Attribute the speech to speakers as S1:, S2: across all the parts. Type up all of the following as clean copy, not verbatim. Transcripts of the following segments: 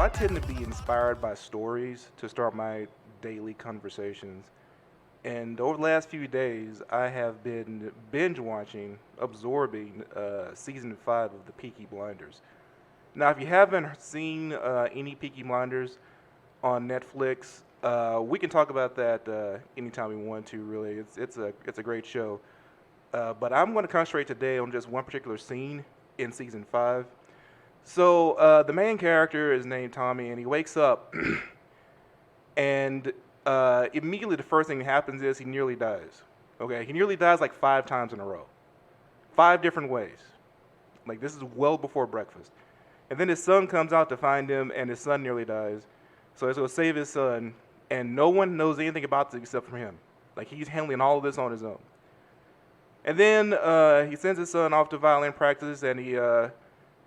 S1: I tend to be inspired by stories to start my daily conversations. And over the last few days, I have been binge watching, absorbing season 5 of the Peaky Blinders. Now, if you haven't seen any Peaky Blinders on Netflix, we can talk about that anytime we want to. Really, it's a great show. But I'm going to concentrate today on just one particular scene in season 5. So the main character is named Tommy, and he wakes up, and immediately the first thing that happens is he nearly dies. Okay, he nearly dies like 5 times in a row, 5 different ways. Like this is well before breakfast. And then his son comes out to find him, and his son nearly dies. So he's going to save his son, and no one knows anything about this except for him. Like he's handling all of this on his own. And then he sends his son off to violin practice, and he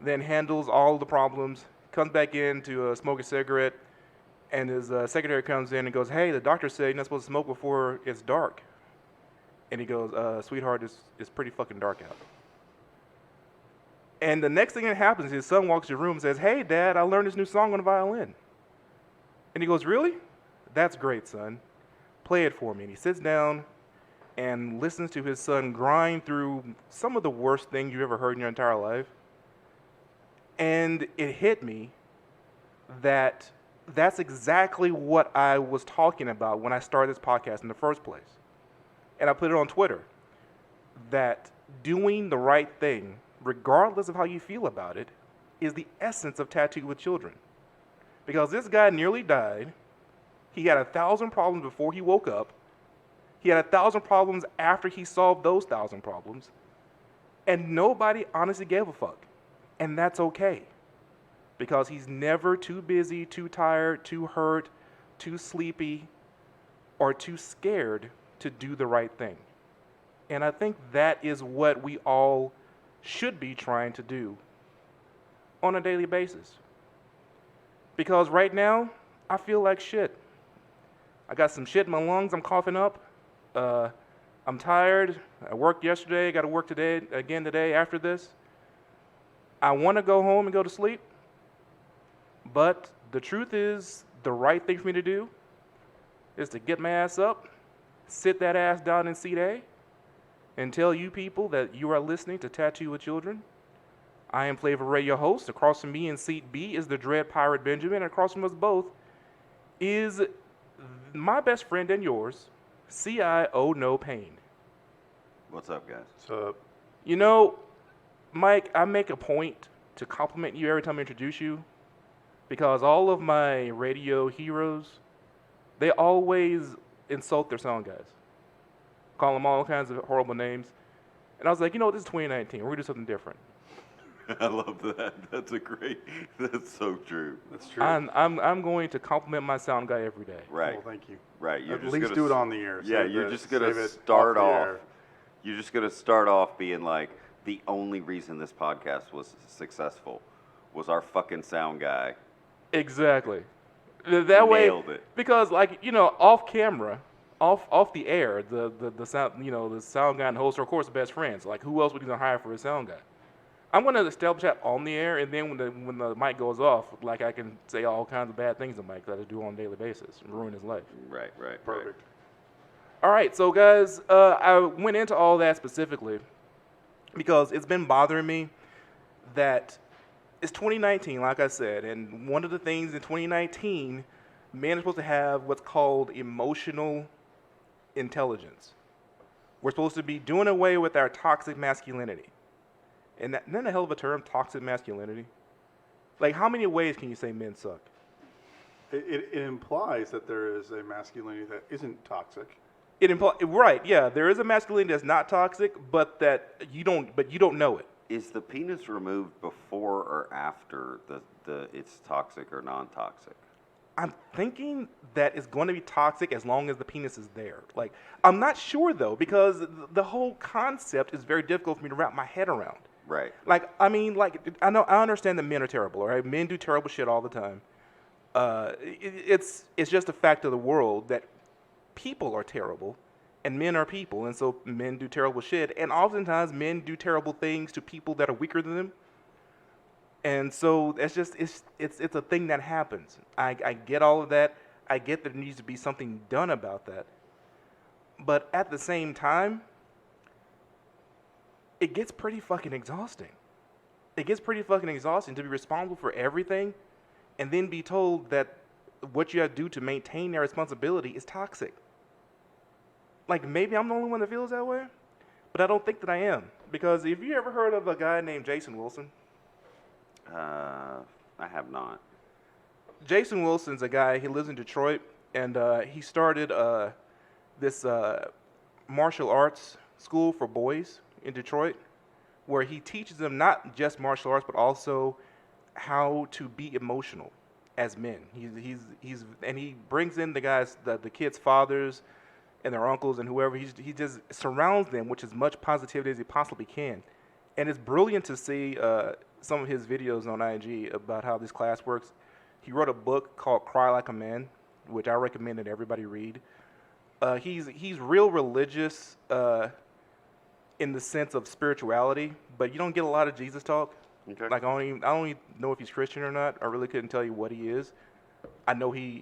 S1: then handles all the problems, comes back in to smoke a cigarette, and his secretary comes in and goes, "Hey, the doctor said you're not supposed to smoke before it's dark." And he goes, "Sweetheart, it's pretty fucking dark out." And the next thing that happens, his son walks to the room and says, "Hey, Dad, I learned this new song on the violin." And he goes, "Really? That's great, son. Play it for me." And he sits down and listens to his son grind through some of the worst things you've ever heard in your entire life. And it hit me that that's exactly what I was talking about when I started this podcast in the first place. And I put it on Twitter that doing the right thing, regardless of how you feel about it, is the essence of Tattoo with Children. Because this guy nearly died. He had 1,000 problems before he woke up. He had 1,000 problems after he solved those 1,000 problems. And nobody honestly gave a fuck. And that's okay. Because he's never too busy, too tired, too hurt, too sleepy, or too scared to do the right thing. And I think that is what we all should be trying to do on a daily basis. Because right now, I feel like shit. I got some shit in my lungs I'm coughing up. I'm tired. I worked yesterday, got to work today again today after this. I want to go home and go to sleep. But the truth is, the right thing for me to do is to get my ass up, sit that ass down in seat A, and tell you people that you are listening to Tattoo with Children. I am Flavor Ray, your host. Across from me in seat B is the Dread Pirate Benjamin. And across from us both is my best friend and yours, CIO No Pain.
S2: What's up, guys?
S3: What's up?
S1: You know, Mike, I make a point to compliment you every time I introduce you because all of my radio heroes, they always insult their sound guys, call them all kinds of horrible names. And I was like, you know what, this is 2019. We're going to do something different.
S2: I love that. That's so true.
S3: That's true.
S1: I'm going to compliment my sound guy every day.
S2: Right.
S3: Well, thank you.
S2: Right. You're
S3: At
S2: just
S3: least
S2: gonna
S3: do it on the air.
S2: Yeah, you're just going to start off. You're just going to start off being like, the only reason this podcast was successful was our fucking sound guy.
S1: Exactly. That way,
S2: Nailed it.
S1: because like, you know, off camera, off the air, the sound, you know, the sound guy and host are of course best friends. Like who else would he gonna hire for a sound guy? I'm going to establish that on the air, and then when the mic goes off, like I can say all kinds of bad things to Mike that I do on a daily basis and ruin his life.
S2: Right.
S3: Perfect.
S1: All right, so guys, I went into all that specifically because it's been bothering me that it's 2019, like I said, and one of the things in 2019, men are supposed to have what's called emotional intelligence. We're supposed to be doing away with our toxic masculinity. And isn't that a hell of a term, toxic masculinity? Like, how many ways can you say men suck?
S3: It implies that there is a masculinity that isn't toxic.
S1: Right, yeah, there is a masculinity that's not toxic, but you don't know it.
S2: Is the penis removed before or after the it's toxic or non-toxic?
S1: I'm thinking that it's going to be toxic as long as the penis is there. Like, I'm not sure though, because the whole concept is very difficult for me to wrap my head around.
S2: Right.
S1: Like, I mean, like, I understand that men are terrible, all right? Men do terrible shit all the time. It's just a fact of the world that people are terrible, and men are people, and so men do terrible shit. And oftentimes, men do terrible things to people that are weaker than them. And so it's a thing that happens. I get all of that. I get that there needs to be something done about that. But at the same time, it gets pretty fucking exhausting. It gets pretty fucking exhausting to be responsible for everything and then be told that what you have to do to maintain their responsibility is toxic. Like, maybe I'm the only one that feels that way, but I don't think that I am. Because if you ever heard of a guy named Jason Wilson,
S2: I have not.
S1: Jason Wilson's a guy, he lives in Detroit, and he started this martial arts school for boys in Detroit, where he teaches them not just martial arts, but also how to be emotional as men. And he brings in the guys, the kids' fathers and their uncles and whoever. He just surrounds them with as much positivity as he possibly can. And it's brilliant to see some of his videos on IG about how this class works. He wrote a book called Cry Like a Man, which I recommend that everybody read. He's real religious in the sense of spirituality, but you don't get a lot of Jesus talk.
S2: Okay.
S1: Like I don't even know if he's Christian or not. I really couldn't tell you what he is. I know he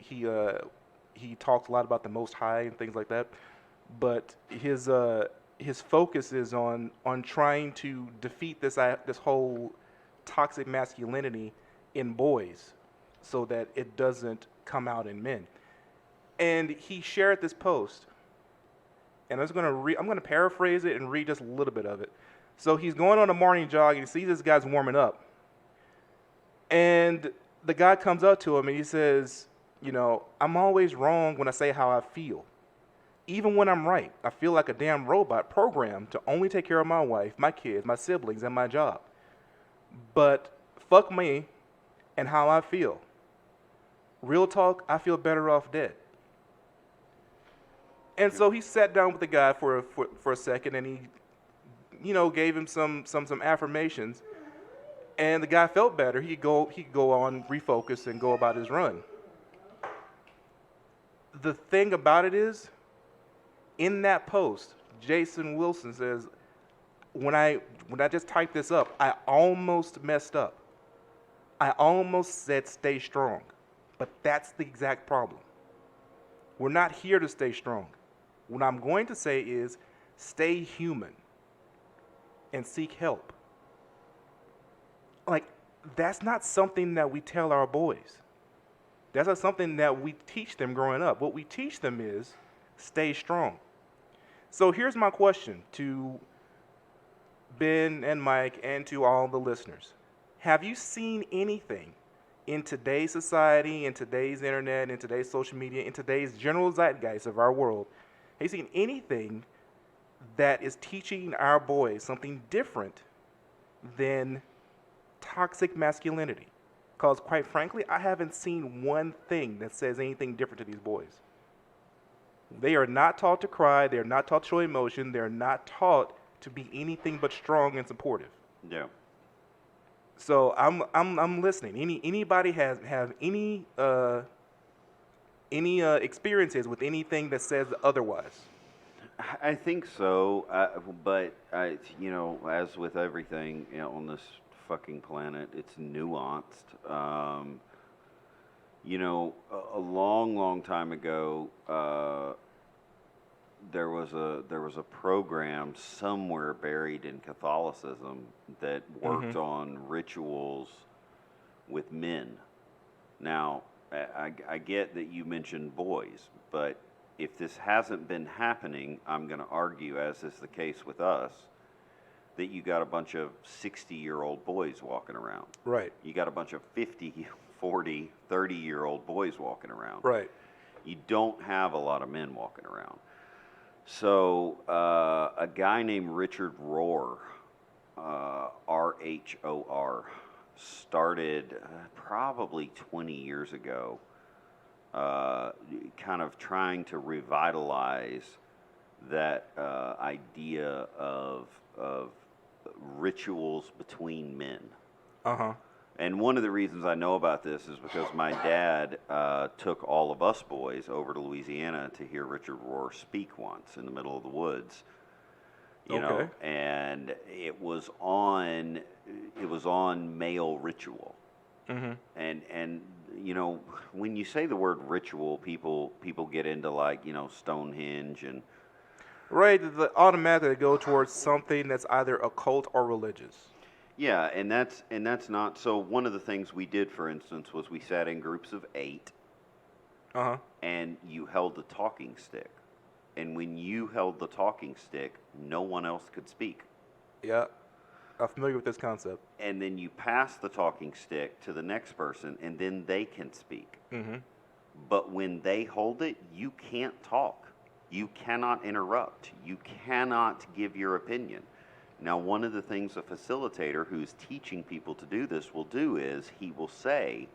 S1: talks a lot about the Most High and things like that, but his focus is on trying to defeat this whole toxic masculinity in boys, so that it doesn't come out in men. And he shared this post, and I'm gonna paraphrase it and read just a little bit of it. So he's going on a morning jog and he sees this guy's warming up, and the guy comes up to him and he says, I'm always wrong when I say how I feel. Even when I'm right, I feel like a damn robot programmed to only take care of my wife, my kids, my siblings, and my job. But fuck me and how I feel. Real talk, I feel better off dead. And so he sat down with the guy for a second, and he, gave him some affirmations. And the guy felt better. He could go on, refocus, and go about his run. The thing about it is, in that post, Jason Wilson says, when I just typed this up, I almost messed up. I almost said stay strong. But that's the exact problem. We're not here to stay strong. What I'm going to say is stay human and seek help. Like, that's not something that we tell our boys. That's not something that we teach them growing up. What we teach them is stay strong. So here's my question to Ben and Mike and to all the listeners. Have you seen anything in today's society, in today's internet, in today's social media, in today's general zeitgeist of our world, have you seen anything that is teaching our boys something different than toxic masculinity? Because quite frankly, I haven't seen one thing that says anything different to these boys. They are not taught to cry. They are not taught to show emotion. They are not taught to be anything but strong and supportive.
S2: Yeah.
S1: So I'm listening. Anybody have any experiences with anything that says otherwise?
S2: I think so, but as with everything on this fucking planet, it's nuanced. A long time ago, there was a program somewhere buried in Catholicism that worked on rituals with men. Now, I get that you mentioned boys, but if this hasn't been happening, I'm going to argue, as is the case with us, that you got a bunch of 60-year-old boys walking around.
S1: Right.
S2: You got a bunch of 50, 40, 30-year-old boys walking around.
S1: Right.
S2: You don't have a lot of men walking around. So a guy named Richard Rohr, R-H-O-R, started probably 20 years ago, kind of trying to revitalize that idea of rituals between men.
S1: Uh-huh.
S2: And one of the reasons I know about this is because my dad took all of us boys over to Louisiana to hear Richard Rohr speak once in the middle of the woods. You know, and it was on it was on male ritual.
S1: Mm-hmm.
S2: And you know, when you say the word ritual, people get into like, you know, Stonehenge and
S1: Right, automatically go towards something that's either occult or religious.
S2: yeah, and that's not so. One of the things we did, for instance, was we sat in groups of 8,
S1: Uh-huh.
S2: and you held the talking stick. And when you held the talking stick, no one else could speak.
S1: Yeah, I'm familiar with this concept.
S2: And then you pass the talking stick to the next person, and then they can speak.
S1: Mm-hmm.
S2: But when they hold it, you can't talk. You cannot interrupt. You cannot give your opinion. Now, one of the things a facilitator who's teaching people to do this will do is he will say,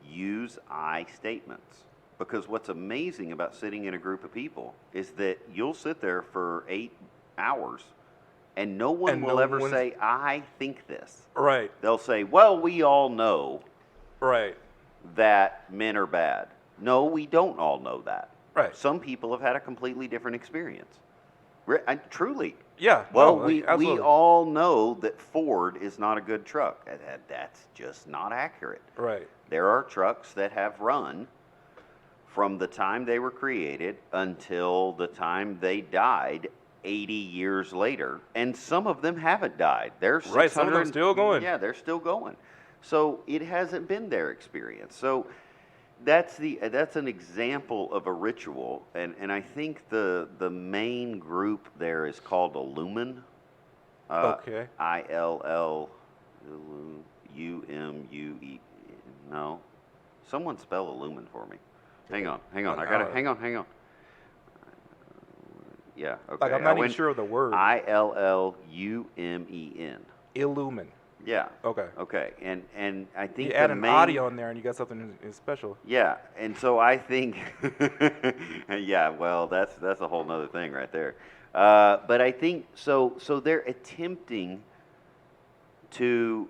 S2: use I statements. Because what's amazing about sitting in a group of people is that you'll sit there for 8 hours and no one
S1: And
S2: will
S1: no
S2: ever
S1: one's-
S2: say, I think this.
S1: Right,
S2: They'll say, well, we all know
S1: right,
S2: that men are bad. No, we don't all know that.
S1: right.
S2: Some people have had a completely different experience. Truly.
S1: Yeah,
S2: Well,
S1: no,
S2: we
S1: absolutely.
S2: all know that Ford is not a good truck. That's just not accurate.
S1: Right,
S2: There are trucks that have run from the time they were created until the time they died 80 years later, and some of them haven't died. They're 600,
S1: Right, some of them still going.
S2: Yeah, they're still going. So it hasn't been their experience. So that's an example of a ritual, and I think the main group there is called a lumen.
S1: Okay.
S2: ILLUMUE. No, someone spell a lumen for me. Hang on. I
S1: An
S2: got it.
S1: hour.
S2: Hang on. Yeah. Okay.
S1: Like, I'm not even sure of the word.
S2: ILLUMEN.
S1: Illumin.
S2: Yeah.
S1: Okay.
S2: Okay. And I think
S1: You add
S2: the
S1: an
S2: main
S1: audio in there and you got something special.
S2: Yeah, and so I think, yeah, well, that's a whole nother thing right there. But I think so. So they're attempting to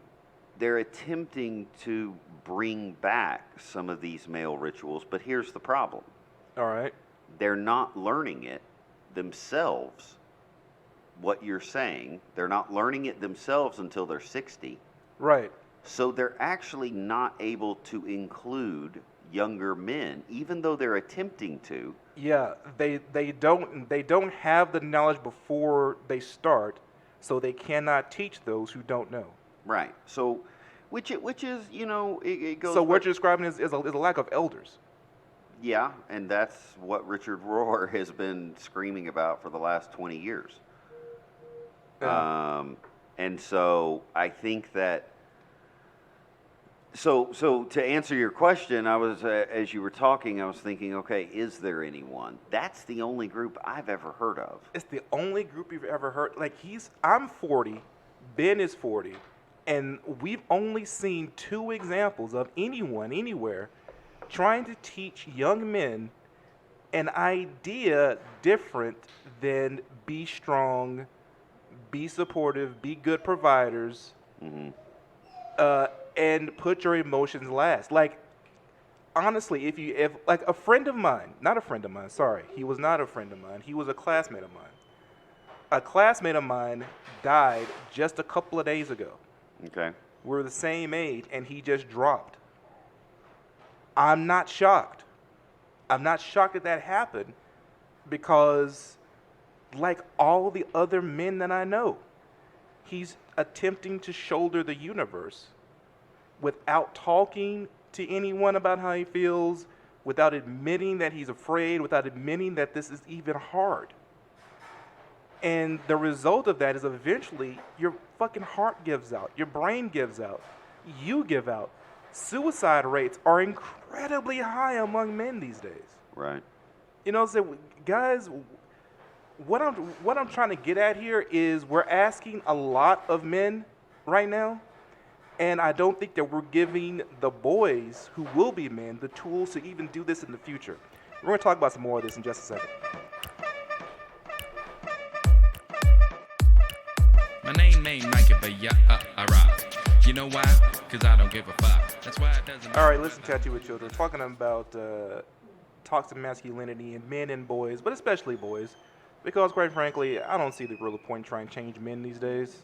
S2: bring back some of these male rituals. But here's the problem:
S1: All right.
S2: they're not learning it themselves. What you're saying, they're not learning it themselves until they're 60.
S1: Right.
S2: So they're actually not able to include younger men, even though they're attempting to.
S1: Yeah, they don't have the knowledge before they start, so they cannot teach those who don't know.
S2: Right. So, which is, you know, it goes.
S1: So what
S2: back-
S1: you're describing is a lack of elders.
S2: Yeah, and that's what Richard Rohr has been screaming about for the last 20 years.
S1: Yeah.
S2: And so I think that. So to answer your question, I was as you were talking, I was thinking, okay, is there anyone? That's the only group I've ever heard of.
S1: It's the only group you've ever heard. Like I'm 40, Ben is 40, and we've only seen 2 examples of anyone anywhere trying to teach young men an idea different than be strong, be supportive, be good providers, and put your emotions last. Like, honestly, if like a friend of mine, not a friend of mine, sorry, he was not a friend of mine, he was a classmate of mine. A classmate of mine died just a couple of days ago.
S2: Okay.
S1: We're the same age, and he just dropped. I'm not shocked. I'm not shocked that happened because, like all the other men that I know, he's attempting to shoulder the universe without talking to anyone about how he feels, without admitting that he's afraid, without admitting that this is even hard. And the result of that is eventually your fucking heart gives out, your brain gives out, you give out. Suicide rates are incredibly high among men these days.
S2: Right.
S1: You know, so guys, what I'm trying to get at here is we're asking a lot of men right now, and I don't think that we're giving the boys who will be men the tools to even do this in the future. We're going to talk about some more of this in just a second.
S4: My name ain't Mikey, but yeah, I rock. You know why? Cause I don't give a fuck. That's why it doesn't.
S1: All right, listen, Tattoo with Children. We're talking about toxic masculinity in men and boys, but especially boys, because quite frankly, I don't see the real point trying to change men these days.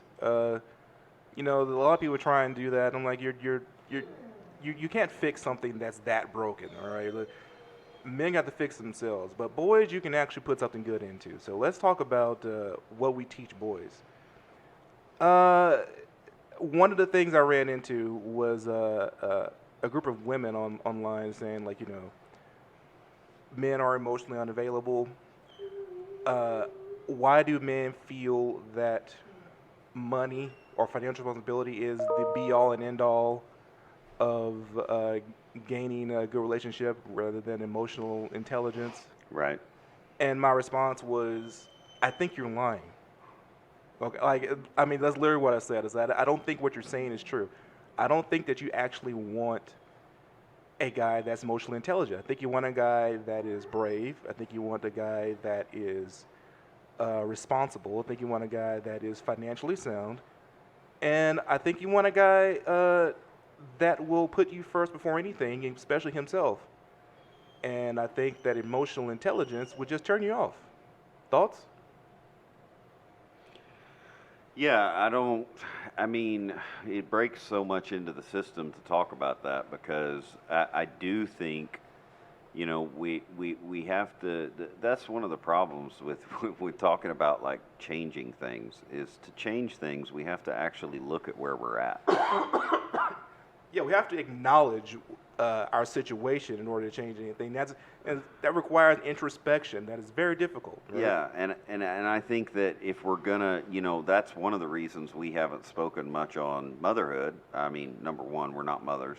S1: You know, a lot of people try and do that. I'm like, you can't fix something that's that broken. All right, look, men got to fix themselves, but boys, you can actually put something good into. So let's talk about what we teach boys. Uh, One of the things I ran into was a group of women online saying like, you know, men are emotionally unavailable. Uh, why do men feel that money or financial responsibility is the be all and end all of gaining a good relationship rather than emotional intelligence?
S2: Right.
S1: And my response was, I think you're lying. Okay, like I mean, that's literally what I said. Is that I don't think what you're saying is true. I don't think that you actually want a guy that's emotionally intelligent. I think you want a guy that is brave. I think you want a guy that is responsible. I think you want a guy that is financially sound. And I think you want a guy that will put you first before anything, especially himself. And I think that emotional intelligence would just turn you off. Thoughts?
S2: Yeah, I don't. I mean, it breaks so much into the system to talk about that because I do think, you know, we have to. That's one of the problems with with talking about like changing things is to change things we have to actually look at where we're at.
S1: Yeah, we have to acknowledge our situation in order to change anything. And that requires introspection. That is very difficult. Right?
S2: Yeah, and I think that if we're gonna, you know, that's one of the reasons we haven't spoken much on motherhood. I mean, number one, we're not mothers.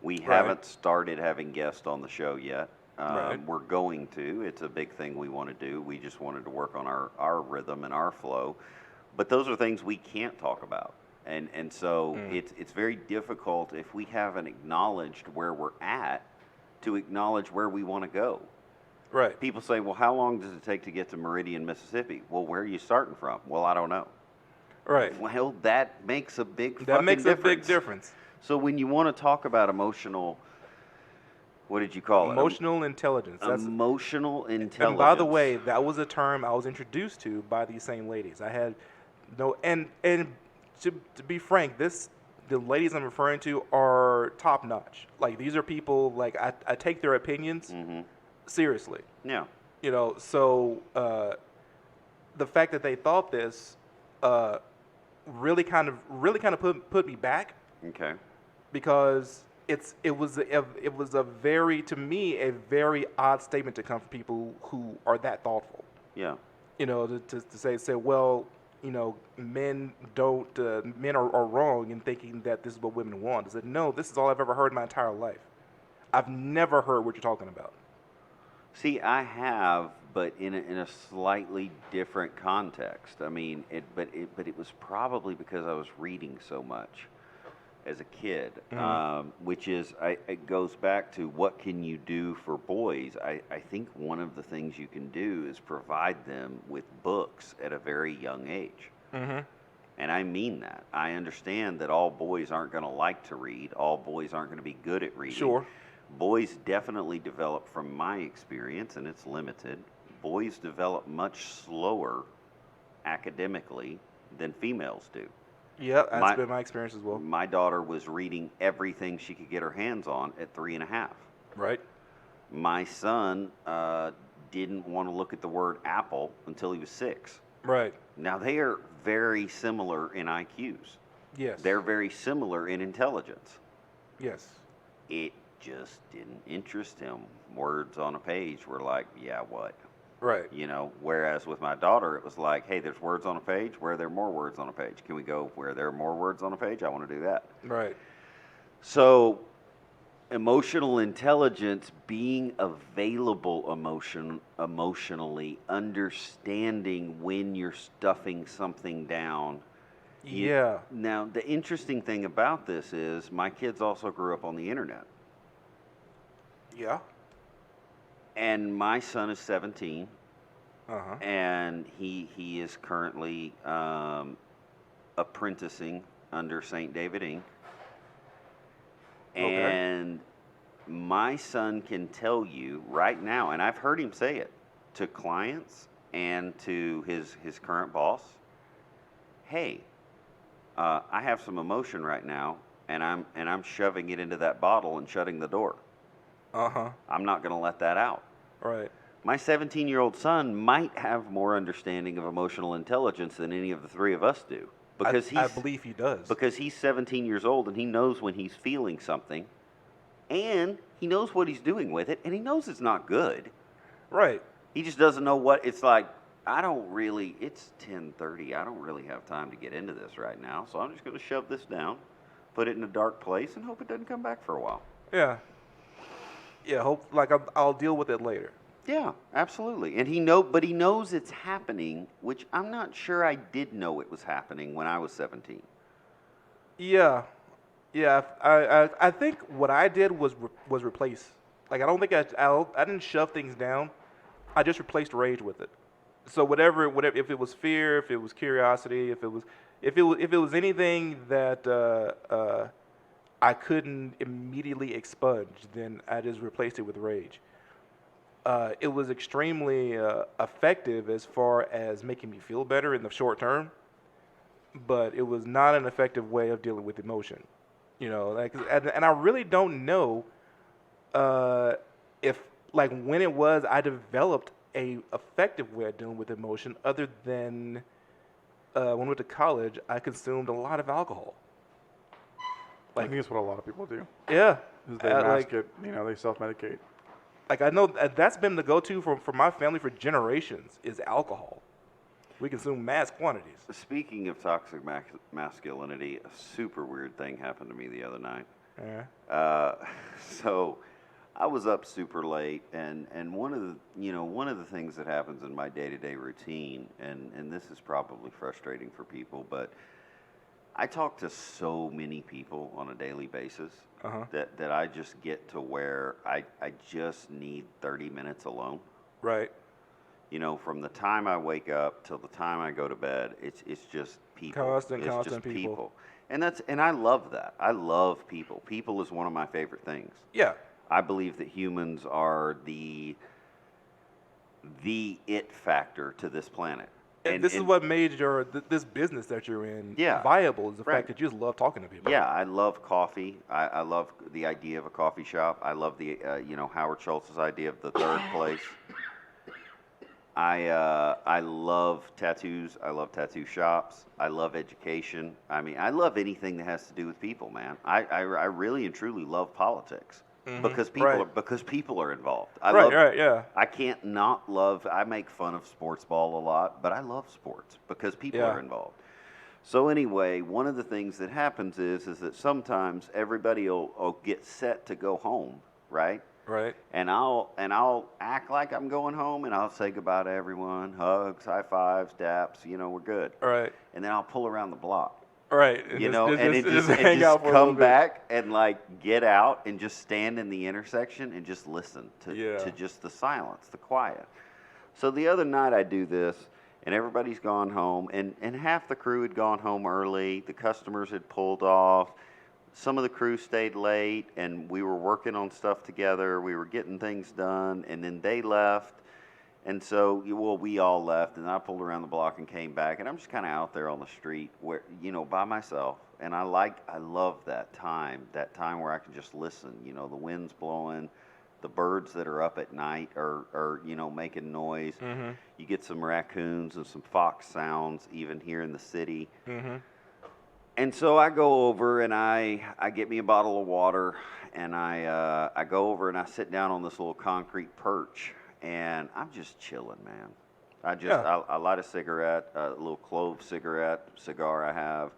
S2: We haven't started having guests on the show yet.
S1: Right.
S2: We're going to. It's a big thing we want to do. We just wanted to work on our rhythm and our flow. But those are things we can't talk about. And so it's very difficult if we haven't acknowledged where we're at to acknowledge where we want to go.
S1: Right.
S2: People say, well, how long does it take to get to Meridian, Mississippi? Well, where are you starting from? Well, I don't know.
S1: Right.
S2: Well, that makes a big
S1: That
S2: fucking
S1: makes
S2: difference.
S1: a big difference.
S2: So when you want to talk about emotional, what did you call it?
S1: Emotional intelligence.
S2: Emotional intelligence.
S1: And by the way, that was a term I was introduced to by these same ladies. I had no and to be frank, the ladies I'm referring to are top notch. Like these are people like I take their opinions seriously.
S2: Yeah.
S1: You know, so the fact that they thought this really kind of put me back
S2: Okay.
S1: because it was a very, to me, a very odd statement to come from people who are that thoughtful.
S2: Yeah.
S1: You know, to say well, you know, men are wrong in thinking that this is what women want. I said, no, this is all I've ever heard in my entire life. I've never heard what you're talking about.
S2: See, I have, but in a slightly different context. I mean, but it was probably because I was reading so much as a kid, which is, it goes back to what can you do for boys. I think one of the things you can do is provide them with books at a very young age. And I mean that. I understand that all boys aren't going to like to read. All boys aren't going to be good at reading.
S1: Sure.
S2: Boys definitely develop, from my experience, and it's limited, boys develop much slower academically than females do.
S1: Yeah, that's been my experience as well.
S2: My daughter was reading everything she could get her hands on at 3.5.
S1: Right.
S2: My son didn't want to look at the word apple until he was 6.
S1: Right.
S2: Now, they are very similar in IQs.
S1: Yes.
S2: They're very similar in intelligence.
S1: Yes.
S2: It just didn't interest him. Words on a page were like, yeah, what?
S1: Right.
S2: You know, whereas with my daughter, it was like, hey, there's words on a page. Where are there more words on a page? Can we go where there are more words on a page? I want to do that.
S1: Right.
S2: So, emotional intelligence, being available emotionally, understanding when you're stuffing something down.
S1: Yeah.
S2: Now, the interesting thing about this is my kids also grew up on the internet.
S1: Yeah.
S2: And my son is 17,
S1: Uh-huh.
S2: and he is currently apprenticing under St. David Inc.
S1: Okay.
S2: And my son can tell you right now, and I've heard him say it to clients and to his current boss, hey, I have some emotion right now, and I'm shoving it into that bottle and shutting the door. I'm not going to let that out.
S1: Right.
S2: My 17-year-old son might have more understanding of emotional intelligence than any of the three of us do, because
S1: I believe he does.
S2: Because he's 17 years old and he knows when he's feeling something, and he knows what he's doing with it, and he knows it's not good.
S1: Right.
S2: He just doesn't know what it's like. It's 10:30. I don't really have time to get into this right now, so I'm just going to shove this down, put it in a dark place, and hope it doesn't come back for a while.
S1: Yeah. Yeah. I'll deal with it later.
S2: Yeah, absolutely. And but he knows it's happening, which I'm not sure I did know it was happening when I was 17.
S1: Yeah. Yeah. I think what I did was replace. Like, I don't think I didn't shove things down. I just replaced rage with it. So whatever, if it was fear, if it was curiosity, if it was anything that I couldn't immediately expunge, then I just replaced it with rage. It was extremely effective as far as making me feel better in the short term, but it was not an effective way of dealing with emotion. And I really don't know if, like, when it was I developed a effective way of dealing with emotion, other than when I went to college, I consumed a lot of alcohol.
S3: I think it's what a lot of people do.
S1: Yeah.
S3: Is they mask it, they self-medicate.
S1: Like, I know that's been the go-to for my family for generations, is alcohol. We consume mass quantities.
S2: Speaking of toxic masculinity, a super weird thing happened to me the other night.
S1: Yeah.
S2: So I was up super late, and one of the things that happens in my day-to-day routine, and this is probably frustrating for people, but I talk to so many people on a daily basis that I just get to where I just need 30 minutes alone.
S1: Right.
S2: From the time I wake up till the time I go to bed, it's just people.
S1: Constant
S2: just
S1: people.
S2: And I love that. I love people. People is one of my favorite things.
S1: Yeah.
S2: I believe that humans are the it factor to this planet.
S1: And this is what made this business that you're in viable, is the fact that you just love talking to people.
S2: Yeah, I love coffee. I love the idea of a coffee shop. I love the Howard Schultz's idea of the third place. I love tattoos. I love tattoo shops. I love education. I mean, I love anything that has to do with people, man. I really and truly love politics. Because people are involved. I can't not love. I make fun of sports ball a lot, but I love sports because people are involved. So anyway, one of the things that happens is that sometimes everybody will get set to go home, right?
S1: Right.
S2: And I'll act like I'm going home, and I'll say goodbye to everyone, hugs, high fives, daps. We're good.
S1: Right.
S2: And then I'll pull around the block.
S1: Right.
S2: And just come back and get out and just stand in the intersection and just listen to just the silence, the quiet. So the other night I do this, and everybody's gone home, and half the crew had gone home early. The customers had pulled off. Some of the crew stayed late, and we were working on stuff together. We were getting things done, and then they left. And so, we all left, and I pulled around the block and came back, and I'm just kind of out there on the street, where by myself. And I love that time where I can just listen. The wind's blowing, the birds that are up at night are making noise. Mm-hmm. You get some raccoons and some fox sounds even here in the city. Mm-hmm. And so I go over and I get me a bottle of water, and I go over and I sit down on this little concrete perch. And I'm just chilling, man. I light a cigarette, a little clove cigar I have,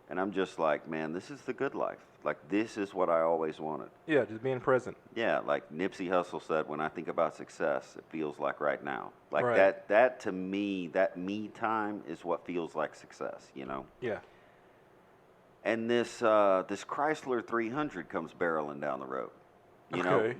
S2: and I'm just like, man, this is the good life. Like, this is what I always wanted.
S1: Yeah, just being present.
S2: Yeah, like Nipsey Hussle said, when I think about success, it feels like right now. Like that to me, that me time is what feels like success,
S1: Yeah.
S2: And this Chrysler 300 comes barreling down the road.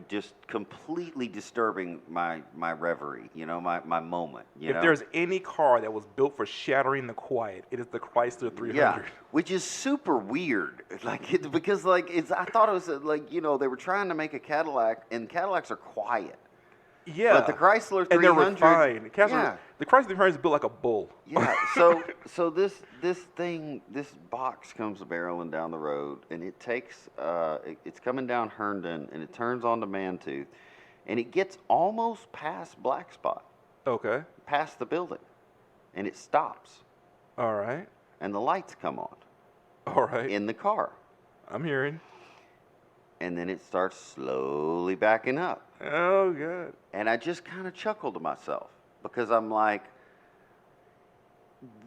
S2: Just completely disturbing my reverie, my moment.
S1: If there's any car that was built for shattering the quiet, it is the Chrysler 300.
S2: Yeah, which is super weird. I thought it was they were trying to make a Cadillac, and Cadillacs are quiet.
S1: Yeah.
S2: But the Chrysler 300,
S1: and they're refined.
S2: yeah.
S1: The Chrysler 300 is built like a bull.
S2: Yeah, so this box comes barreling down the road, and it takes it's coming down Herndon, and it turns onto Mantooth, and it gets almost past Black Spot,
S1: Okay.
S2: past the building, and it stops,
S1: All right.
S2: and the lights come on
S1: All right.
S2: in the car,
S1: I'm hearing.
S2: and then it starts slowly backing up,
S1: Oh, good.
S2: and I just kind of chuckled to myself because I'm like,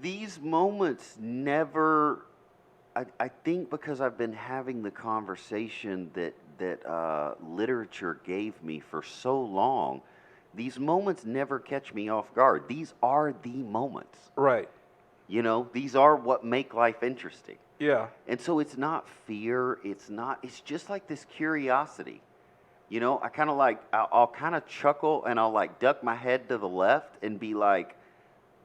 S2: these moments never. I think because I've been having the conversation that literature gave me for so long, these moments never catch me off guard. These are the moments.
S1: Right.
S2: You know, these are what make life interesting.
S1: Yeah.
S2: And so it's not fear. It's just like this curiosity. You know, I kind of like, I'll kind of chuckle and I'll like duck my head to the left and be like,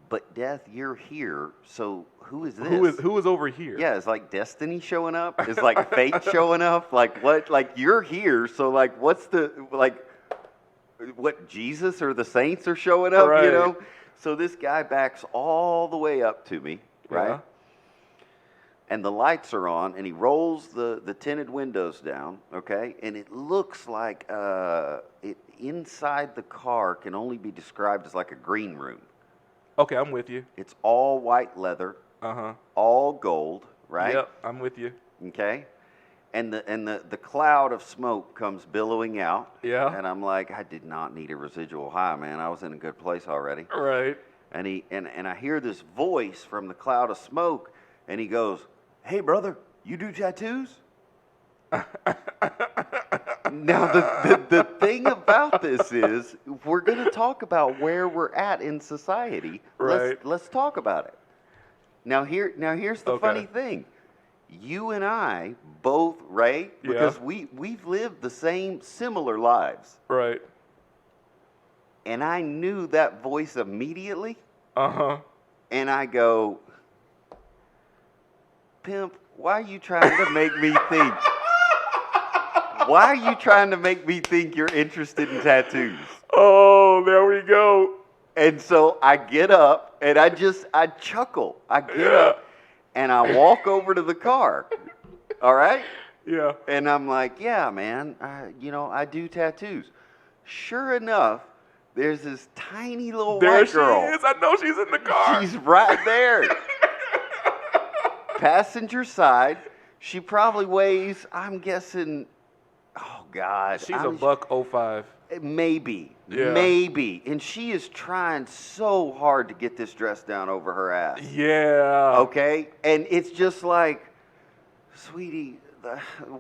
S2: but Death, you're here, so who is this?
S1: Who is over here?
S2: Yeah, is like destiny showing up? Is like fate showing up? Like what? Like you're here, so like what's the, like, what, Jesus or the saints are showing up,
S1: Right.
S2: you know? So this guy backs all the way up to me, right?
S1: Yeah.
S2: And the lights are on, and he rolls the tinted windows down, okay? And it looks like it inside the car can only be described as like a green room.
S1: Okay, I'm with you.
S2: It's all white leather,
S1: Uh-huh.
S2: all gold, right?
S1: Yep, I'm with you.
S2: Okay? And the cloud of smoke comes billowing out.
S1: Yeah.
S2: And I'm like, I did not need a residual high, man. I was in a good place already.
S1: Right.
S2: And I hear this voice from the cloud of smoke, and he goes, "Hey, brother, you do tattoos?" Now, the thing about this is, we're going to talk about where we're at in society.
S1: Right.
S2: Let's talk about it. Now, here's the
S1: Okay.
S2: funny thing. You and I both, Ray, because we've lived the similar lives.
S1: Right.
S2: And I knew that voice immediately.
S1: Uh-huh.
S2: And I go, "Pimp, why are you trying to make me think? Why are you trying to make me think you're interested in tattoos?"
S1: Oh, there we go.
S2: And so I get up and I chuckle. I get up and I walk over to the car. All right?
S1: Yeah.
S2: And I'm like, "Yeah, man, I do tattoos." Sure enough, there's this tiny little
S1: There
S2: white
S1: she
S2: girl.
S1: is. I know she's in the car.
S2: She's right there. Passenger side. She probably weighs, I'm guessing, oh God.
S1: She's a $105.
S2: Maybe.
S1: Yeah.
S2: Maybe. And she is trying so hard to get this dress down over her ass.
S1: Yeah.
S2: Okay? And it's just like, sweetie,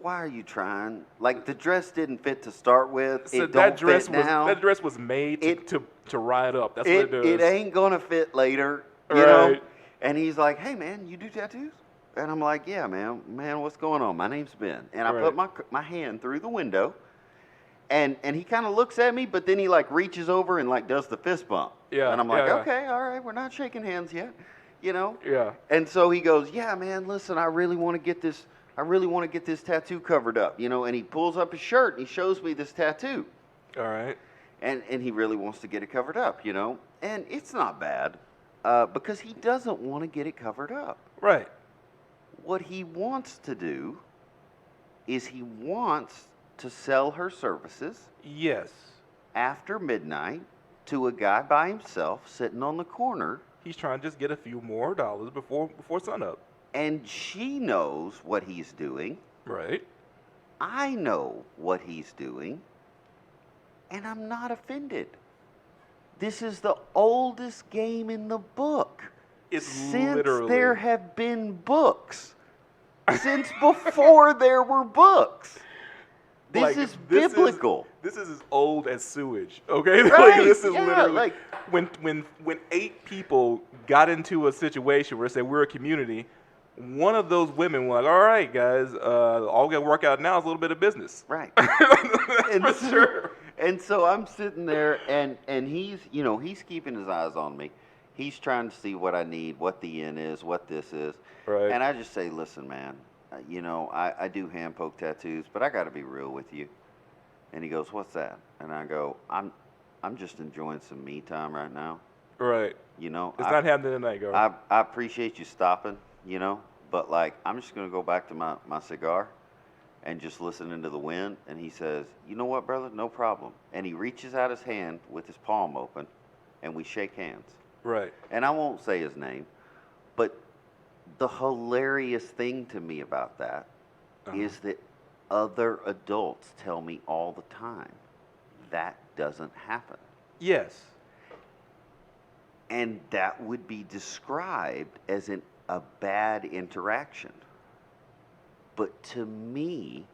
S2: why are you trying? Like, the dress didn't fit to start with.
S1: So
S2: It
S1: that
S2: don't
S1: dress
S2: fit
S1: was
S2: now.
S1: that dress was made to ride up. That's what it does.
S2: It ain't gonna fit later, you know.
S1: Right.
S2: And he's like, "Hey, man, you do tattoos?" And I'm like, "Yeah, man. What's going on? My name's Ben." And I put my hand through the window, and he kind of looks at me, but then he like reaches over and like does the fist bump.
S1: Yeah,
S2: And I'm like,
S1: yeah.
S2: "Okay, all right, we're not shaking hands yet, you know."
S1: Yeah.
S2: And so he goes, "Yeah, man. Listen, I really want to get this tattoo covered up, you know." And he pulls up his shirt and he shows me this tattoo.
S1: All right.
S2: And he really wants to get it covered up, you know? And it's not bad because he doesn't want to get it covered up.
S1: Right.
S2: What he wants to do is he wants to sell her services
S1: Yes.
S2: after midnight to a guy by himself sitting on the corner.
S1: He's trying to just get a few more dollars before sunup.
S2: And she knows what he's doing.
S1: Right.
S2: I know what he's doing. And I'm not offended. This is the oldest game in the book.
S1: It's
S2: since
S1: literally
S2: there have been books. Since before there were books. This
S1: Like,
S2: is
S1: this
S2: biblical.
S1: This is as old as sewage. Okay.
S2: Right,
S1: Like, this is
S2: yeah,
S1: literally
S2: like-
S1: when 8 people got into a situation where they said we're a community. One of those women was like, "All right, guys, all we got to work out now is a little bit of business."
S2: Right.
S1: For sure.
S2: And so I'm sitting there, and he's keeping his eyes on me. He's trying to see what I need, what the in is, what this is.
S1: Right.
S2: And I just say, "Listen, man, I do hand poke tattoos, but I got to be real with you." And he goes, "What's that?" And I go, I'm just enjoying some me time right now.
S1: Right.
S2: You know,
S1: It's not happening tonight, girl.
S2: I appreciate you stopping, you know, but like I'm just gonna go back to my cigar and just listening to the wind. And he says, "You know what, brother? No problem." And he reaches out his hand with his palm open, and we shake hands.
S1: Right.
S2: And I won't say his name, but the hilarious thing to me about that is that other adults tell me all the time that doesn't happen.
S1: Yes.
S2: And that would be described as a bad interaction. But to me,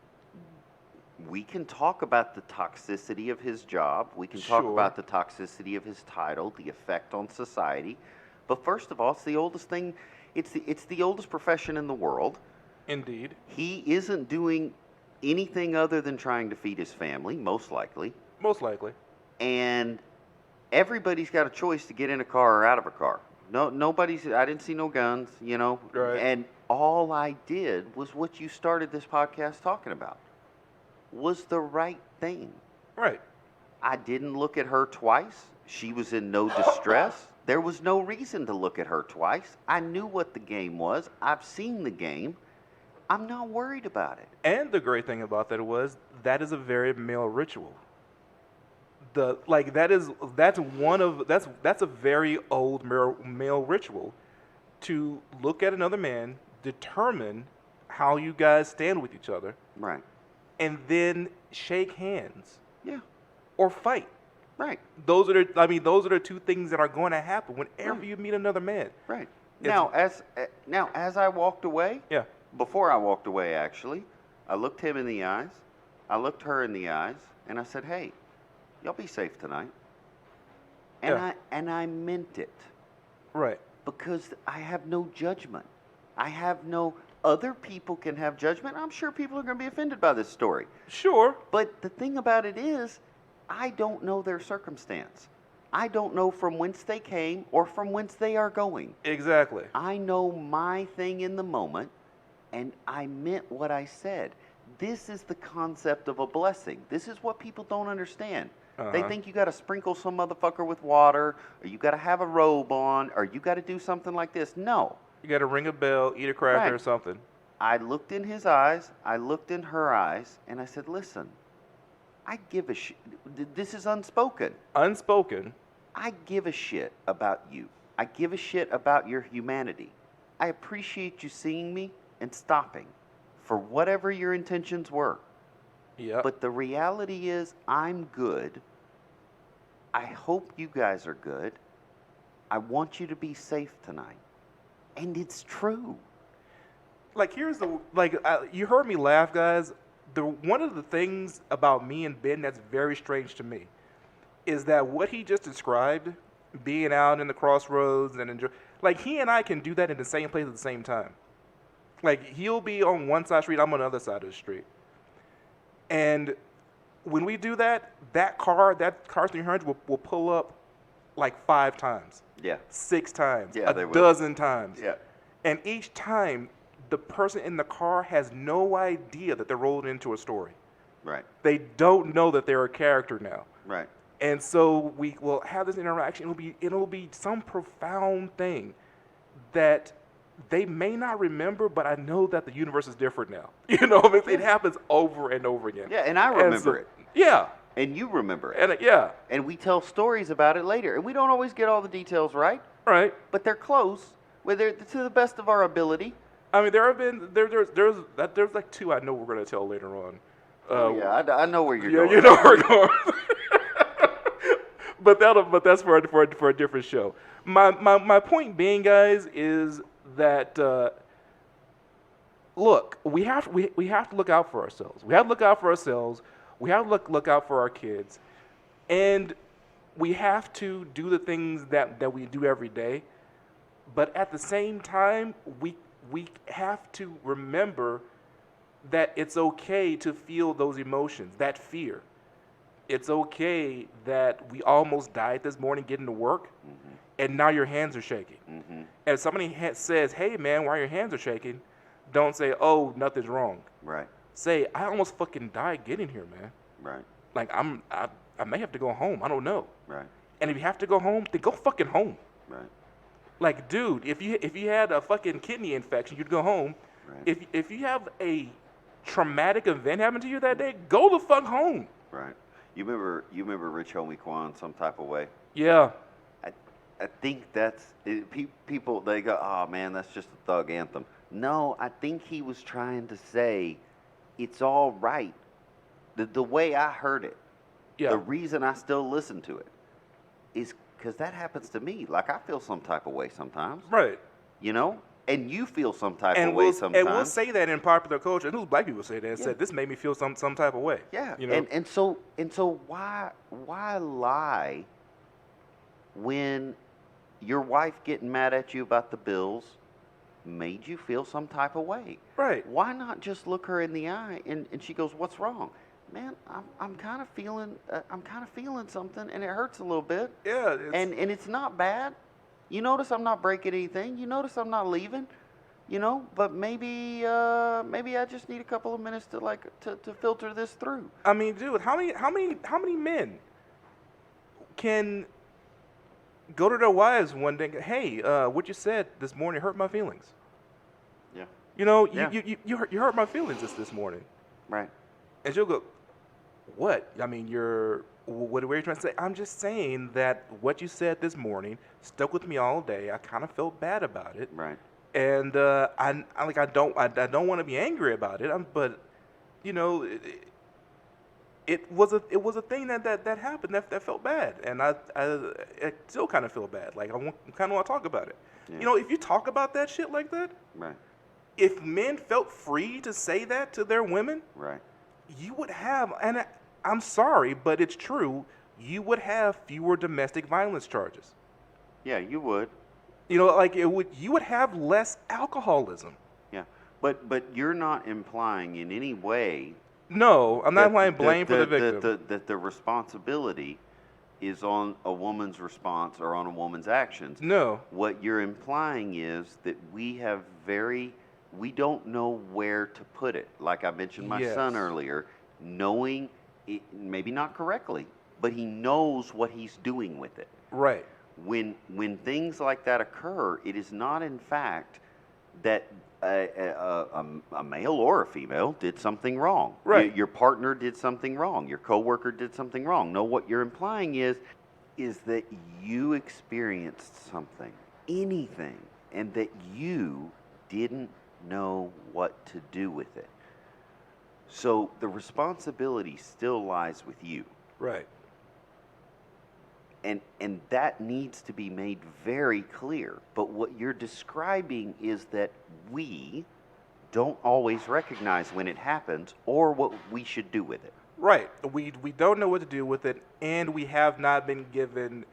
S2: we can talk about the toxicity of his job. We can talk
S1: Sure.
S2: about the toxicity of his title, the effect on society. But first of all, it's the oldest thing. It's the oldest profession in the world.
S1: Indeed.
S2: He isn't doing anything other than trying to feed his family, most likely.
S1: Most likely.
S2: And everybody's got a choice to get in a car or out of a car. I didn't see no guns, you know.
S1: Right.
S2: And all I did was what you started this podcast talking about. Was the right thing.
S1: Right.
S2: I didn't look at her twice. She was in no distress. There was no reason to look at her twice. I knew what the game was. I've seen the game. I'm not worried about it.
S1: And the great thing about that was that is a very male ritual. That's a very old male ritual to look at another man, determine how you guys stand with each other,
S2: Right.
S1: and then shake hands
S2: Yeah.
S1: or fight.
S2: Right.
S1: Those are the two things that are going to happen whenever
S2: Right.
S1: you meet another man.
S2: Right.
S1: It's-
S2: Now, as I walked away,
S1: Yeah.
S2: before I walked away, actually, I looked him in the eyes, I looked her in the eyes, and I said, "Hey, y'all be safe tonight." And
S1: Yeah.
S2: I meant it
S1: Right.
S2: because I have no judgment. I have no. Other people can have judgment. I'm sure people are going to be offended by this story.
S1: Sure.
S2: But the thing about it is, I don't know their circumstance. I don't know from whence they came or from whence they are going.
S1: Exactly.
S2: I know my thing in the moment, and I meant what I said. This is the concept of a blessing. This is what people don't understand. They think you got to sprinkle some motherfucker with water, or you got to have a robe on, or you got to do something like this. No.
S1: You got to ring a bell, eat a cracker
S2: Right.
S1: or something.
S2: I looked in his eyes, I looked in her eyes, and I said, "Listen, I give a shit. This is unspoken.
S1: Unspoken.
S2: I give a shit about you. I give a shit about your humanity. I appreciate you seeing me and stopping for whatever your intentions were.
S1: Yeah.
S2: But the reality is, I'm good. I hope you guys are good. I want you to be safe tonight." And it's true.
S1: Like you heard me laugh, guys. One of the things about me and Ben that's very strange to me is that what he just described, being out in the crossroads and enjoy, like he and I can do that in the same place at the same time. Like he'll be on one side of the street, I'm on the other side of the street, and when we do that, that car 300 will pull up like 5 times.
S2: Yeah.
S1: 6 times,
S2: Yeah,
S1: a
S2: they will.
S1: dozen times.
S2: Yeah.
S1: And each time, the person in the car has no idea that they're rolled into a story.
S2: Right.
S1: They don't know that they're a character now.
S2: Right.
S1: And so we will have this interaction. It'll be some profound thing that they may not remember, but I know that the universe is different now. You know, it happens over and over again.
S2: Yeah, and I remember it.
S1: Yeah.
S2: And you remember it.
S1: And yeah.
S2: And we tell stories about it later. And we don't always get all the details right,
S1: Right.
S2: but they're close, whether to the best of our ability.
S1: I mean, there's like 2 I know we're gonna tell later on.
S2: I know where you're
S1: Yeah,
S2: going.
S1: you know where we're going. but that's for a different show. My point being, guys, is that look, we have to look out for ourselves. We have to look out for ourselves. We have to look out for our kids, and we have to do the things that we do every day. But at the same time, we have to remember that it's okay to feel those emotions, that fear. It's okay that we almost died this morning getting to work, and now your hands are shaking. And if somebody says, "Hey, man, why your hands are shaking?" Don't say, "Oh, nothing's wrong."
S2: Right.
S1: Say, "I almost fucking died getting here, man.
S2: Right.
S1: Like I may have to go home. I don't know.
S2: Right.
S1: And if you have to go home, then go fucking home.
S2: Right.
S1: Like, dude, if you had a fucking kidney infection, you'd go home.
S2: Right.
S1: If you have a traumatic event happen to you that day, go the fuck home.
S2: Right. You remember Rich Homie Quan some type of way?
S1: Yeah.
S2: I think that's people. They go, oh man, that's just a thug anthem. No, I think he was trying to say, it's all right. The way I heard it,
S1: Yeah.
S2: the reason I still listen to it, is because that happens to me. Like I feel some type of way sometimes.
S1: Right.
S2: You know, and you feel some type of way sometimes.
S1: And we'll say that in popular culture. And those black people say that. And
S2: Yeah.
S1: said this made me feel some type of way.
S2: Yeah.
S1: You know.
S2: And so why lie when your wife getting mad at you about the bills made you feel some type of way?
S1: Right.
S2: Why not just look her in the eye and she goes, "What's wrong?" Man, I'm kind of feeling something and it hurts a little bit.
S1: Yeah.
S2: And it's not bad. You notice I'm not breaking anything. You notice I'm not leaving. You know, but maybe I just need a couple of minutes to filter this through.
S1: I mean, dude, how many men can go to their wives one day and go, hey, what you said this morning hurt my feelings.
S2: Yeah.
S1: You know,
S2: Yeah.
S1: you hurt my feelings this morning.
S2: Right.
S1: And she'll go, what? I mean, what are you trying to say? I'm just saying that what you said this morning stuck with me all day. I kind of felt bad about it.
S2: Right.
S1: And I don't want to be angry about it. But, you know, it was a thing that happened that felt bad, and I still kind of feel bad. Like I kind of want to talk about it.
S2: Yeah.
S1: You know, if you talk about that shit like that,
S2: Right.
S1: if men felt free to say that to their women,
S2: Right.
S1: you would have, and I'm sorry, but it's true, you would have fewer domestic violence charges.
S2: Yeah, you would.
S1: You know, like you would have less alcoholism.
S2: Yeah. But you're not implying in any way
S1: No, I'm not
S2: that-
S1: applying blame for the victim.
S2: that the responsibility is on a woman's response or on a woman's actions.
S1: No.
S2: What you're implying is that we don't know where to put it. Like I mentioned my son
S1: Yes.
S2: earlier, knowing it, maybe not correctly, but he knows what he's doing with it.
S1: Right.
S2: When things like that occur, it is not in fact that a male or a female did something wrong.
S1: Right.
S2: Your partner did something wrong. Your coworker did something wrong. No, what you're implying is that you experienced something, anything, and that you didn't know what to do with it. So the responsibility still lies with you.
S1: Right.
S2: And that needs to be made very clear. But what you're describing is that we don't always recognize when it happens or what we should do with it.
S1: Right. We don't know what to do with it, and we have not been given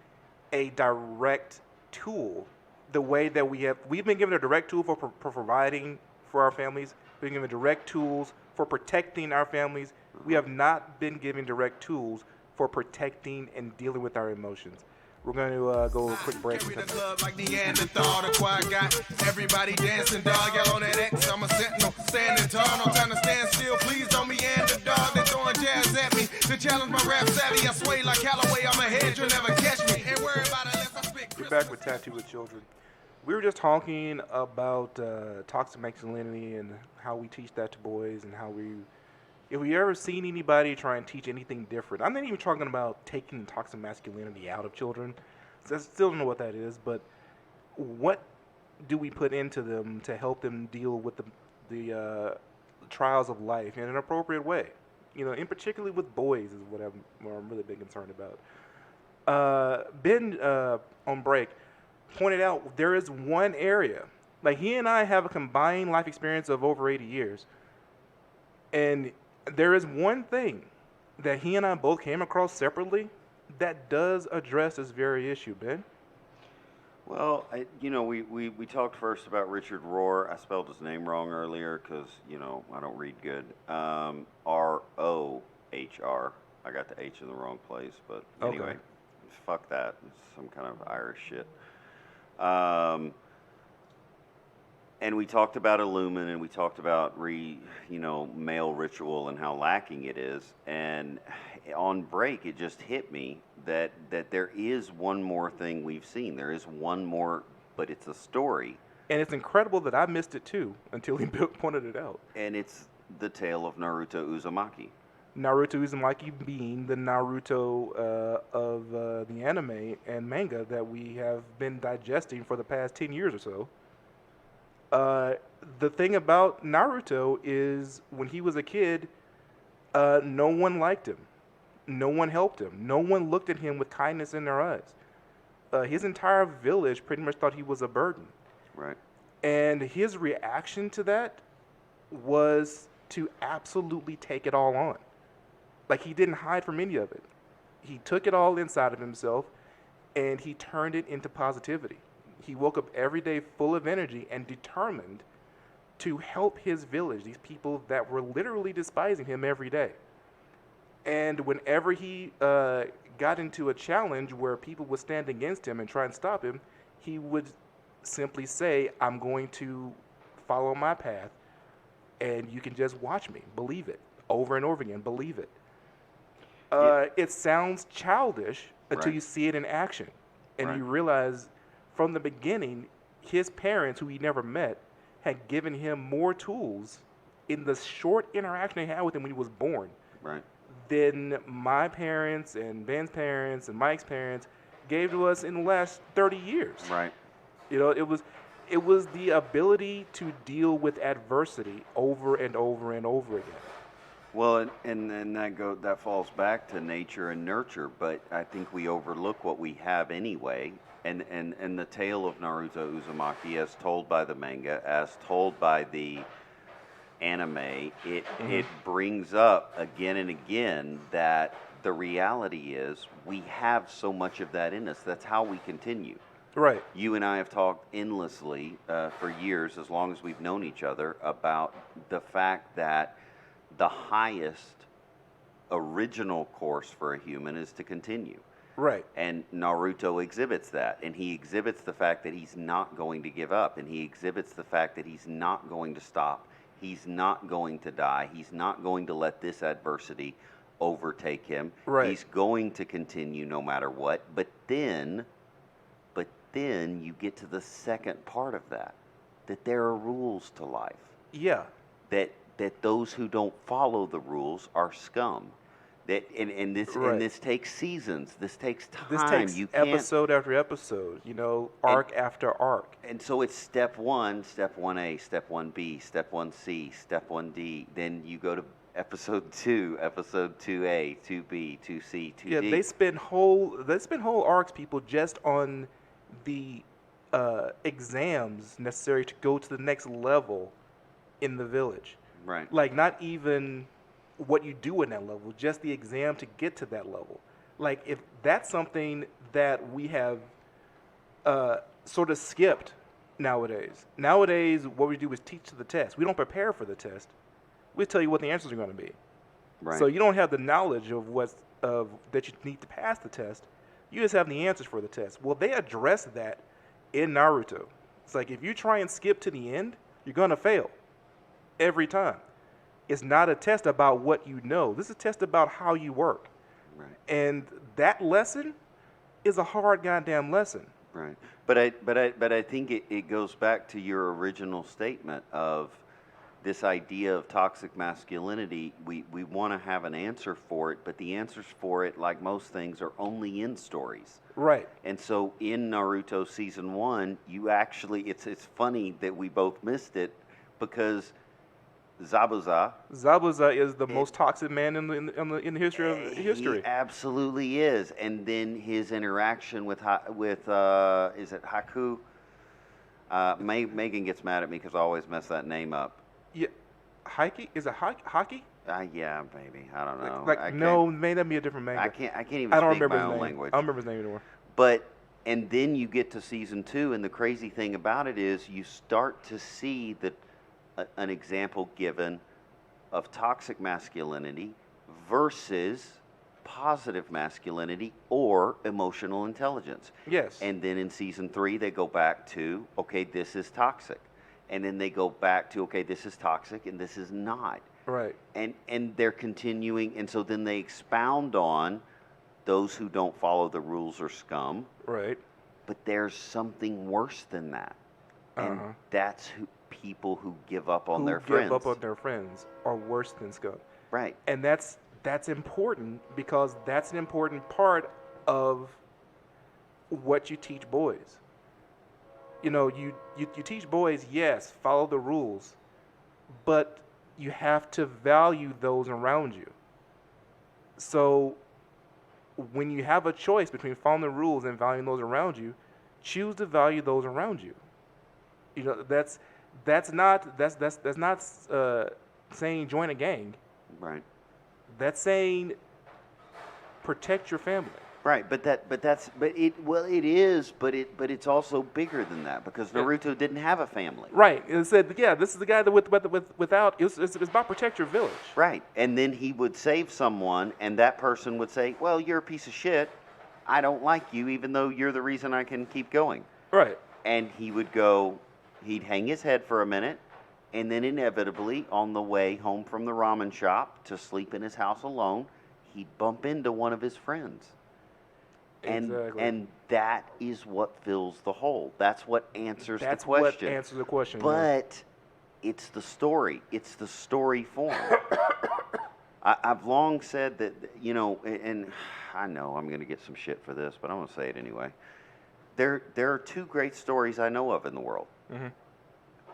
S1: a direct tool the way that we've been given a direct tool for providing for our families. We've been given direct tools for protecting our families. We have not been given direct tools for protecting and dealing with our emotions. We're going to go a quick break.
S5: Carry the club like Neanderthal, the choir got everybody dancing, dog. Yell on that X, I'm a sentinel, standing tall, no time to stand still. Please don't meander, dog. They're throwing jazz at me to challenge my rap savvy. I sway like Callaway, I'm ahead, you'll never catch me. Ain't worry about it unless I spit.
S1: We're back with Tattoo with Children. We were just talking about toxic masculinity and how we teach that to boys and how if we ever seen anybody try and teach anything different. I'm not even talking about taking toxic masculinity out of children. So I still don't know what that is, but what do we put into them to help them deal with the trials of life in an appropriate way? You know, in particularly with boys is what I'm really big concerned about. Ben on break pointed out there is one area, like he and I have a combined life experience of over 80 years, and there is one thing that he and I both came across separately that does address this very issue, Ben.
S2: Well, we talked first about Richard Rohr. I spelled his name wrong earlier because, I don't read good. Rohr. I got the H in the wrong place, but anyway,
S1: Okay.
S2: Fuck that. It's some kind of Irish shit. And we talked about Illumin, and we talked about male ritual and how lacking it is. And on break, it just hit me that there is one more thing we've seen. There is one more, but it's a story,
S1: And it's incredible that I missed it too until he pointed it out.
S2: and it's the tale of Naruto Uzumaki.
S1: Naruto Uzumaki being the Naruto of the anime and manga that we have been digesting for the past 10 years or so. The thing about Naruto is when he was a kid, no one liked him. No one helped him. No one looked at him with kindness in their eyes. His entire village pretty much thought he was a burden.
S2: Right.
S1: And his reaction to that was to absolutely take it all on. Like, he didn't hide from any of it. He took it all inside of himself and he turned it into positivity. He woke up every day full of energy and determined to help his village, these people that were literally despising him every day. And whenever he got into a challenge where people would stand against him and try and stop him, he would simply say, I'm going to follow my path, and you can just watch me. Believe it. Over and over again. Believe it. It sounds childish until
S2: Right.
S1: you see it in action. And
S2: Right.
S1: you realize from the beginning, his parents, who he never met, had given him more tools in the short interaction they had with him when he was born
S2: Right.
S1: than my parents and Ben's parents and Mike's parents gave to us in the last 30 years.
S2: Right.
S1: You know, it was the ability to deal with adversity over and over and over again.
S2: Well, and that falls back to nature and nurture, but I think we overlook what we have anyway. And the tale of Naruto Uzumaki, as told by the manga, as told by the anime, it brings up again and again that the reality is we have so much of that in us. That's how we continue.
S1: Right.
S2: You and I have talked endlessly for years, as long as we've known each other, about the fact that the highest original course for a human is to continue.
S1: Right.
S2: And Naruto exhibits that. And he exhibits the fact that he's not going to give up. And he exhibits the fact that he's not going to stop. He's not going to die. He's not going to let this adversity overtake him.
S1: Right.
S2: He's going to continue no matter what. But then you get to the second part of that there are rules to life.
S1: Yeah.
S2: That those who don't follow the rules are scum. And this takes seasons. This takes time.
S1: This takes
S2: You can't,
S1: episode after episode, arc after arc.
S2: and so it's step 1, step 1A, step 1B, step 1C, step 1D. Then you go to episode 2, episode 2A, 2B, 2C, 2D.
S1: Yeah, they spend whole arcs, people, just on the exams necessary to go to the next level in the village.
S2: Right.
S1: Like, not even what you do in that level, just the exam to get to that level. Like, if that's something that we have sort of skipped nowadays. Nowadays, what we do is teach to the test. We don't prepare for the test. We tell you what the answers are going to be.
S2: Right.
S1: So you don't have the knowledge of that you need to pass the test. You just have the answers for the test. Well, they address that in Naruto. It's like, if you try and skip to the end, you're going to fail every time. It's not a test about what you know. This is a test about how you work.
S2: Right.
S1: And that lesson is a hard goddamn lesson.
S2: Right. But I think it goes back to your original statement of this idea of toxic masculinity. We want to have an answer for it, but the answers for it, like most things, are only in stories.
S1: Right.
S2: And so in Naruto season 1, you actually, it's funny that we both missed it, because Zabuza
S1: is the most toxic man in the history of history.
S2: He absolutely is. And then his interaction with is it Haku? Megan gets mad at me because I always mess that name up.
S1: Yeah, Haki? Is it Haki?
S2: Yeah, maybe. I don't know.
S1: No, may that be a different manga.
S2: I can't even
S1: I don't
S2: speak
S1: remember
S2: my
S1: his
S2: own
S1: name.
S2: language.
S1: I don't remember his name anymore.
S2: And then you get to season 2, and the crazy thing about it is you start to see an example given of toxic masculinity versus positive masculinity or emotional intelligence.
S1: Yes.
S2: And then in season 3, they go back to, okay, this is toxic. and then they go back to, okay, this is toxic and this is not.
S1: Right.
S2: And they're continuing, and so then they expound on those who don't follow the rules are scum.
S1: Right.
S2: But there's something worse than that. And
S1: Uh-huh.
S2: that's people who give up on
S1: Who
S2: their
S1: give
S2: friends.
S1: up on their friends are worse than scum.
S2: Right.
S1: And that's important because that's an important part of what you teach boys. You know, you teach boys, yes, follow the rules, but you have to value those around you. So when you have a choice between following the rules and valuing those around you, choose to value those around you. You know, that's not saying join a gang.
S2: Right.
S1: That's saying protect your family.
S2: Right, but it's also bigger than that because Naruto didn't have a family.
S1: Right. It said, yeah, this is the guy that without. It's about protect your village.
S2: Right, and then he would save someone, and that person would say, "Well, you're a piece of shit. I don't like you, even though you're the reason I can keep going."
S1: Right.
S2: And he would go. He'd hang his head for a minute, and then inevitably, on the way home from the ramen shop to sleep in his house alone, he'd bump into one of his friends.
S1: Exactly.
S2: And that is what fills the hole. That's what answers
S1: That's
S2: the question.
S1: what answers the question.
S2: But it's the story. It's the story form. I've long said that, you know, and I know I'm going to get some shit for this, but I'm going to say it anyway. There are two great stories I know of in the world.
S1: Mm-hmm.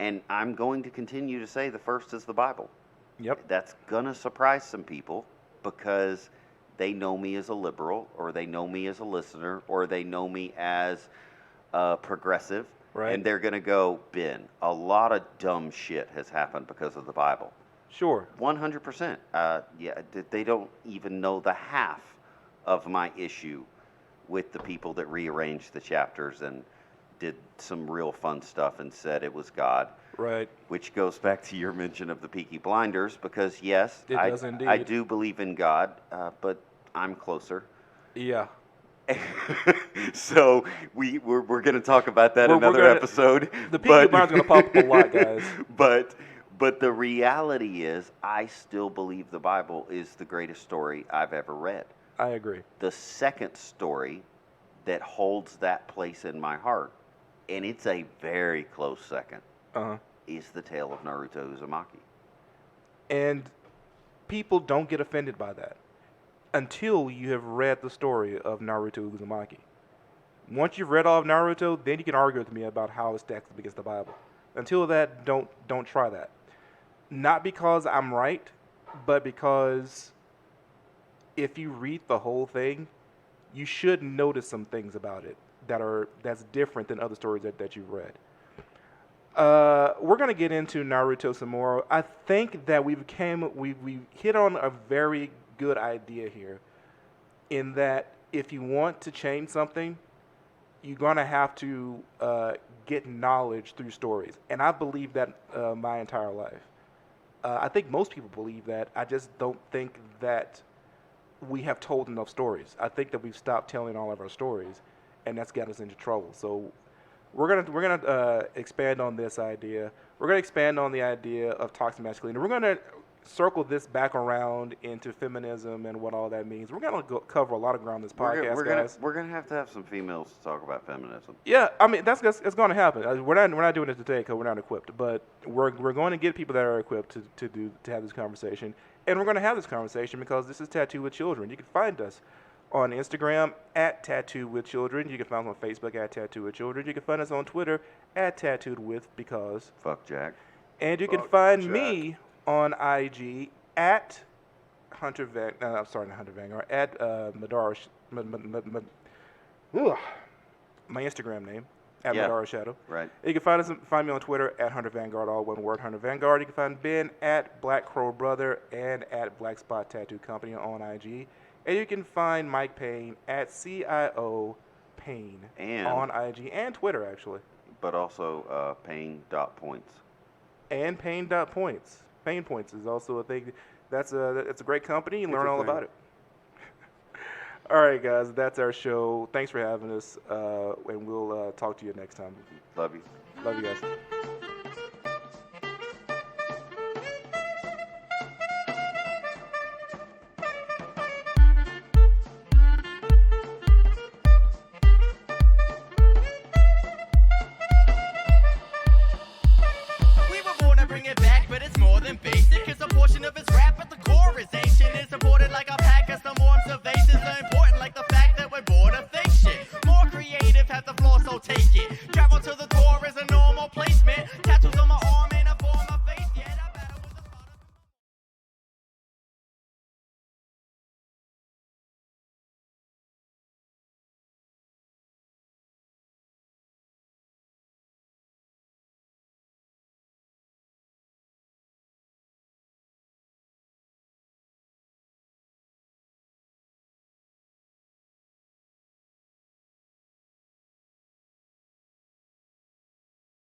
S2: And I'm going to continue to say the first is the Bible.
S1: Yep.
S2: That's going to surprise some people because they know me as a liberal, or they know me as a listener, or they know me as progressive.
S1: Right.
S2: And they're going to go, Ben, a lot of dumb shit has happened because of the Bible.
S1: Sure.
S2: 100%. Yeah, they don't even know the half of my issue with the people that rearranged the chapters and did some real fun stuff and said it was God.
S1: Right.
S2: Which goes back to your mention of the Peaky Blinders, because yes,
S1: It does indeed.
S2: I do believe in God, but I'm closer.
S1: Yeah.
S2: So we're going to talk about that another episode.
S1: The Peaky Blinders going to pop up a lot, guys.
S2: But the reality is, I still believe the Bible is the greatest story I've ever read.
S1: I agree.
S2: The second story that holds that place in my heart, and it's a very close second, is the tale of Naruto Uzumaki.
S1: And people don't get offended by that until you have read the story of Naruto Uzumaki. Once you've read all of Naruto, then you can argue with me about how it stacks up against the Bible. Until that, don't try that. Not because I'm right, but because if you read the whole thing, you should notice some things about it that's different than other stories that you've read. We're gonna get into Naruto some more. I think that we hit on a very good idea here, in that if you want to change something, you're gonna have to get knowledge through stories, and I believe that my entire life. I think most people believe that. I just don't think that we have told enough stories. I think that we've stopped telling all of our stories, and that's got us into trouble. So we're gonna expand on this idea. We're gonna expand on the idea of toxic masculinity. We're gonna circle this back around into feminism and what all that means. We're gonna cover a lot of ground in this podcast, guys.
S2: We're gonna have to have some females to talk about feminism.
S1: Yeah, I mean it's going to happen. We're not doing it today because we're not equipped, but we're going to get people that are equipped to have this conversation, and we're going to have this conversation because this is Tattoo with Children. You can find us on Instagram at Tattoo with Children. You can find us on Facebook at Tattoo with Children. You can find us on Twitter at Tattooed with Because.
S2: Fuck Jack.
S1: And you can find me on IG at Hunter Vanguard at Madara. My Instagram name at Madara Shadow.
S2: Right.
S1: You can find me on Twitter at Hunter Vanguard, all one word, Hunter Vanguard. You can find Ben at Black Crow Brother and at Black Spot Tattoo Company on IG. And you can find Mike Payne at CIO Payne on IG and Twitter, actually.
S2: But also Payne.points.
S1: And Payne.points. Pain Points is also a thing. It's a great company. You learn all about it. All right, guys, that's our show. Thanks for having us, and we'll talk to you next time.
S2: Love you.
S1: Love you guys.
S6: of his rap at the core is anger.